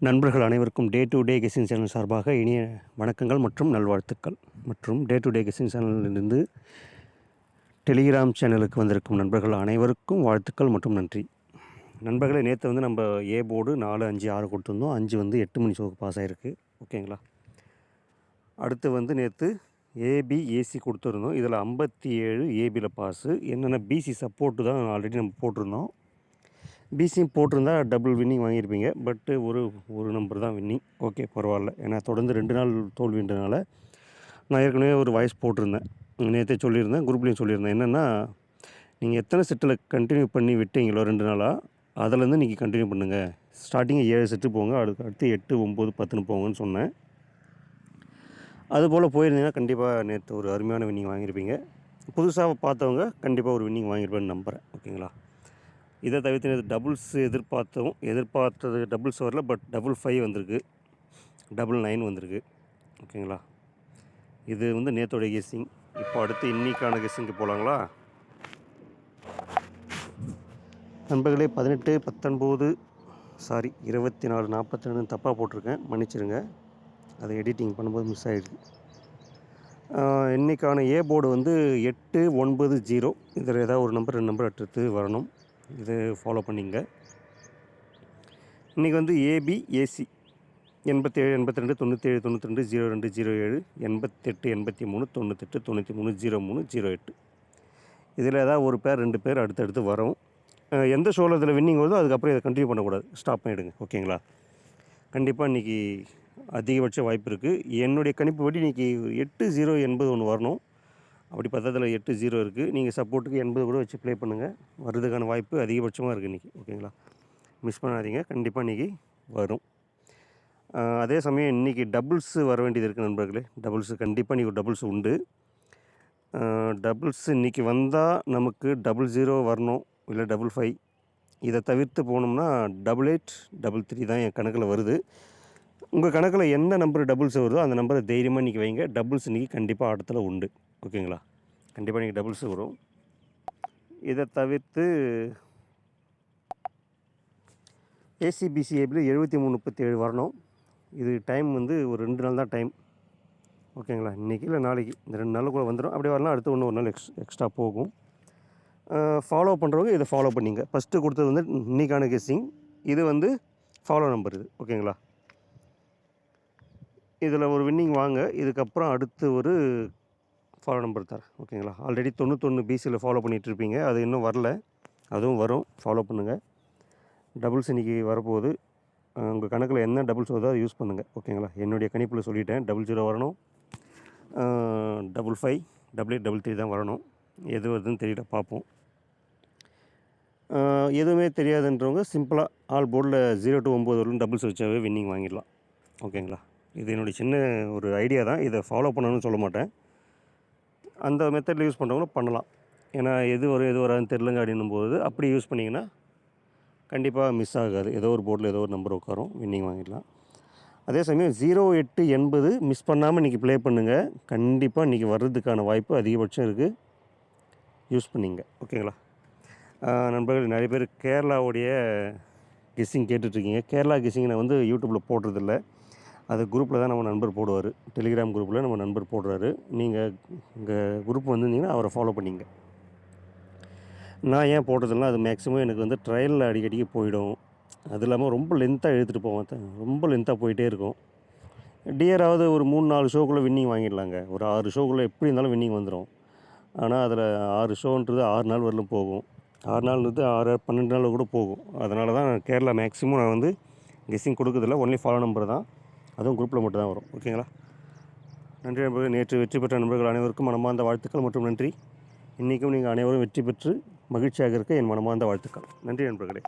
நண்பர்கள் அனைவருக்கும் day to day guessing channel சார்பாக இனிய வணக்கங்கள் மற்றும் நல்வாழ்த்துக்கள். மற்றும் டே டு டே கெஸ்ஸிங் சேனலிலிருந்து டெலிகிராம் சேனலுக்கு வந்திருக்கும் நண்பர்கள் அனைவருக்கும் வாழ்த்துக்கள் மற்றும் நன்றி. நண்பர்களே, நேற்று வந்து நம்ம ஏ போர்டு 4, 5, 6 கொடுத்துருந்தோம். 5 வந்து 8 மணி ஷோக்கு பாஸ் ஆகிருக்கு. ஓகேங்களா. அடுத்து வந்து நேற்று ஏபி ஏசி கொடுத்துருந்தோம். இதில் 57 ஏபியில் பாஸு. என்னென்ன பிசி சப்போர்ட்டு தான் ஆல்ரெடி நம்ம போட்டிருந்தோம். பிசியும் போட்டிருந்தா டபுள் வின்னிங் வாங்கியிருப்பீங்க. பட்டு ஒரு நம்பர் தான் வின்னிங். ஓகே, பரவாயில்ல. ஏன்னா தொடர்ந்து 2 நாள் தோல்வின்றனால நான் ஏற்கனவே ஒரு வாய்ஸ் போட்டிருந்தேன். நேற்றே சொல்லியிருந்தேன், குரூப்லேயும் சொல்லியிருந்தேன். என்னென்னா, நீங்கள் எத்தனை செட்டில் கண்டினியூ பண்ணி விட்டீங்களோ 2 நாளாக, அதிலேருந்து நீங்கள் கண்டினியூ பண்ணுங்கள். ஸ்டார்டிங் 7 செட்டு போங்க, அடுத்து 8, 9, 10ன்னு போங்கன்னு சொன்னேன். அதுபோல் போயிருந்தீங்கன்னா கண்டிப்பாக நேற்று ஒரு அருமையான வின்னிங் வாங்கியிருப்பீங்க. புதுசாக பார்த்தவங்க கண்டிப்பாக ஒரு வின்னிங் வாங்கியிருப்பேன்னு நம்புகிறேன். ஓகேங்களா. இதை தவிர்த்து டபுள்ஸ் எதிர்பார்த்தது டபுள்ஸ் வரல. பட் 555 வந்திருக்கு, 999 வந்திருக்கு. ஓகேங்களா. இது வந்து நேற்றோடைய கெஸ்ஸிங். இப்போ அடுத்து இன்னைக்கான கெஸ்ஸிங்க்கு போகலாங்களா நண்பர்களே? 18, 19 24, 42 தப்பாக போட்டிருக்கேன், மன்னிச்சிருங்க. அதை எடிட்டிங் பண்ணும்போது மிஸ் ஆகிடுது. இன்றைக்கான ஏ போர்டு வந்து 8, 9, 0. இதில் ஏதாவது ஒரு நம்பர் 2 நம்பர் அடுத்து வரணும். இது ஃபாலோ பண்ணிங்க. இன்றைக்கி வந்து ஏபி ஏசி 87, 82, 97, 92, 02, 07, 88, 83, 98, 93, 03, 08. இதில் ஏதாவது ஒரு பேர் 2 பேர் அடுத்தடுத்து வரும். எந்த ஷோவில் இதில் வின்னிங் வருதோ அதுக்கப்புறம் இதை கண்டினியூ பண்ணக்கூடாது, ஸ்டாப் பண்ணிவிடுங்க. ஓகேங்களா. கண்டிப்பாக இன்றைக்கி அதிகபட்ச வாய்ப்பு இருக்குது. என்னுடைய கணிப்பு படி இன்றைக்கி 80, 80 ஒன்று வரணும். அப்படி பார்த்தா அதில் 80 இருக்குது. நீங்கள் சப்போர்ட்டுக்கு 80 கூட வச்சு ப்ளே பண்ணுங்கள். வர்றதுக்கான வாய்ப்பு அதிகபட்சமாக இருக்குது இன்றைக்கி. ஓகேங்களா. மிஸ் பண்ணாதீங்க, கண்டிப்பாக இன்றைக்கி வரும். அதே சமயம் இன்றைக்கி டபுள்ஸு வர வேண்டியது இருக்குது நண்பர்களே. டபுள்ஸு கண்டிப்பாக இன்றைக்கி ஒரு டபுள்ஸ் உண்டு. டபுள்ஸ் இன்றைக்கி வந்தால் நமக்கு 00 வரணும், இல்லை 55. இதை தவிர்த்து போனோம்னா 88, 33 தான் என் கணக்கில் வருது. உங்கள் கணக்கில் என்ன நம்பர் டபுள்ஸ் வருதோ அந்த நம்பரை தைரியமாக இன்றைக்கி வைங்க. டபுள்ஸ் இன்றைக்கி கண்டிப்பாக ஆட்டத்தில் உண்டு. ஓகேங்களா. கண்டிப்பாக இன்றைக்கி டபுள்ஸ் வரும். இதை தவிர்த்து ஏசிபிசிஏபியில் 73, 37 வரணும். இது டைம் வந்து ஒரு 2 நாள் தான் டைம். ஓகேங்களா. இன்றைக்கி இல்லை நாளைக்கு, இந்த 2 நாளுக்குள்ளே வந்துடும். அப்படி வரலாம், அடுத்து ஒரு நாள் எக்ஸ்ட்ரா போகும். ஃபாலோ பண்ணுறவங்க இதை ஃபாலோ பண்ணிங்க. ஃபஸ்ட்டு கொடுத்தது வந்து இன்றைக்கான கெஸ்ஸிங். இது வந்து ஃபாலோ நம்பர் இது. ஓகேங்களா. இதில் ஒரு வின்னிங் வாங்க. இதுக்கப்புறம் அடுத்து ஒரு ஃபாலோ நம்பர் தரேன். ஓகேங்களா. ஆல்ரெடி 91 பிசியில் ஃபாலோ பண்ணிகிட்ருப்பீங்க, அது இன்னும் வரல. அதுவும் வரும், ஃபாலோ பண்ணுங்கள். டபுள்ஸ் இன்றைக்கி வரப்போகுது. உங்கள் கணக்கில் என்ன டபுள்ஸ் வருதோ அதை யூஸ் பண்ணுங்கள். ஓகேங்களா. என்னுடைய கணிப்பில் சொல்லிட்டேன், 00 வரணும், 55, 88, 33 தான் வரணும். எது வருதுன்னு தெரியல, பார்ப்போம். எதுவுமே தெரியாதுன்றவங்க சிம்பிளாக ஆல் போர்டில் 0 to 9 வரலும் டபுள்ஸ் வச்சாவே வின்னிங் வாங்கிடலாம். ஓகேங்களா. இது என்னுடைய சின்ன ஒரு ஐடியா தான். இதை ஃபாலோ பண்ணணும்னு சொல்ல மாட்டேன். அந்த மெத்தடில் யூஸ் பண்ணுறவங்களும் பண்ணலாம். ஏன்னா எது வரும் எது வராதுன்னு தெரிலங்க அப்படின்னும்போது அப்படி யூஸ் பண்ணிங்கன்னா கண்டிப்பாக மிஸ் ஆகாது. ஏதோ ஒரு போர்டில் ஏதோ ஒரு நம்பர் உட்காரும், வின்னிங் வாங்கிடலாம். அதே சமயம் 08, 80 மிஸ் பண்ணாமல் இன்றைக்கி ப்ளே பண்ணுங்கள். கண்டிப்பாக இன்றைக்கி வர்றதுக்கான வாய்ப்பு அதிகபட்சம் இருக்குது. யூஸ் பண்ணிங்க. ஓகேங்களா. நண்பர்கள், நிறைய பேர் கேரளாவுடைய கெஸ்ஸிங் கேட்டுட்ருக்கீங்க. கேரளா கெஸ்ஸிங் நான் வந்து யூடியூப்பில் போடுறதில்ல. அது குரூப்பில் தான் நம்ம நண்பர் போடுவார். டெலிகிராம் குரூப்பில் நம்ம நண்பர் போடுறாரு. நீங்கள் உங்கள் குரூப் வந்திருந்தீங்கன்னா அவரை ஃபாலோ பண்ணிங்க. நான் ஏன் போடுறதில்ல, அது மேக்ஸிமம் எனக்கு வந்து ட்ரையலில் அடிக்கடிக்கு போயிடும். அது இல்லாமல் ரொம்ப லென்த்தாக எழுத்துட்டு போவேன், ரொம்ப லென்த்தாக போயிட்டே இருக்கும். டியராவது ஒரு 3, 4 ஷோக்குள்ளே வின்னிங் வாங்கிடலாங்க. ஒரு 6 ஷோக்குள்ளே எப்படி இருந்தாலும் வின்னிங் வந்துடும். ஆனால் அதில் 6 ஷோன்றது 6 நாள் வரலும் போகும். 6 நாள்ன்றது 6, 12 நாள் கூட போகும். அதனால தான் கேரளா மேக்ஸிமம் நான் வந்து கெஸ்ஸிங் கொடுக்குறதில்ல. ஒன்லி ஃபாலோ நம்பர் தான், அதுவும் குரூப்பில் மட்டும் தான் வரும். ஓகேங்களா. நன்றி நண்பர்கள். நேற்று வெற்றி பெற்ற நண்பர்கள் அனைவருக்கும் மனமார்ந்த வாழ்த்துக்கள் மற்றும் நன்றி. இன்றைக்கும் நீங்கள் அனைவரும் வெற்றி பெற்று மகிழ்ச்சியாக இருக்க என் மனமார்ந்த வாழ்த்துக்கள். நன்றி நண்பர்களே.